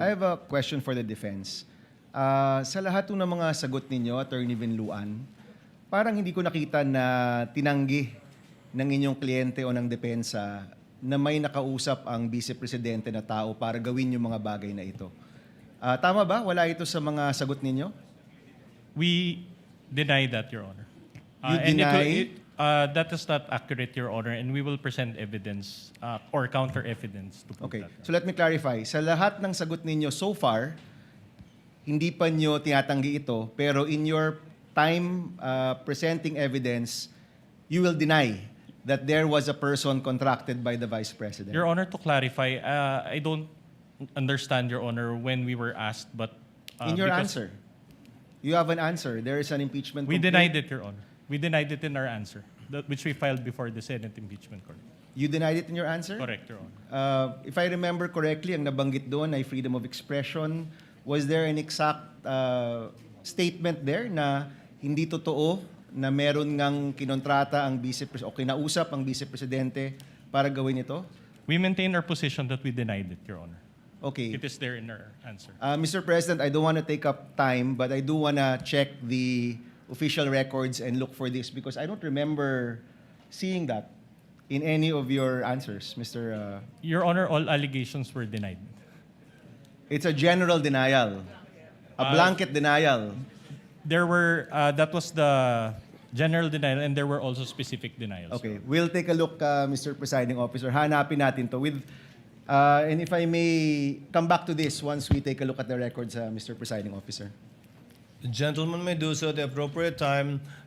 I have a question for the defense. Sa lahat ng mga sagot ninyo, Attorney Vinluan, parang hindi ko nakita na tinanggi ng inyong kliyente o ng depensa na may nakausap ang Vice Presidente na tao para gawin yung mga bagay na ito. Tama ba? Wala ito sa mga sagot ninyo? We deny that, Your Honor. You deny? That is not accurate, Your Honor, and we will present evidence or counter evidence to prove Okay. that. So let me clarify. Sa lahat ng sagot ninyo so far, hindi pa nyo tinatanggi ito, pero in your time presenting evidence, you will deny that there was a person contracted by the Vice President. Your Honor, to clarify, I don't understand, Your Honor, when we were asked, but In your because answer, you have an answer. There is an impeachment we complaint. denied it, Your Honor. We denied it in our answer, which we filed before the Senate Impeachment Court. You denied it in your answer? Correct, Your Honor. If I remember correctly, ang nabanggit doon ay freedom of expression. Was there an exact statement there na hindi totoo na meron ngang kinontrata ang o kinausap ang Vice Presidente para gawin ito? We maintain our position that we denied it, Your Honor. Okay. It is there in our answer. Mr. President, I don't want to take up time, but I do want to check the official records and look for this because I don't remember seeing that in any of your answers, Mr. Your Honor, all allegations were denied. It's a general denial, a blanket denial. There were, that was the general denial, and there were also specific denials. Okay, we'll take a look, Mr. Presiding Officer. Hanapin natin to with, and if I may come back to this once we take a look at the records, Mr. Presiding Officer. The gentleman may do so at the appropriate time.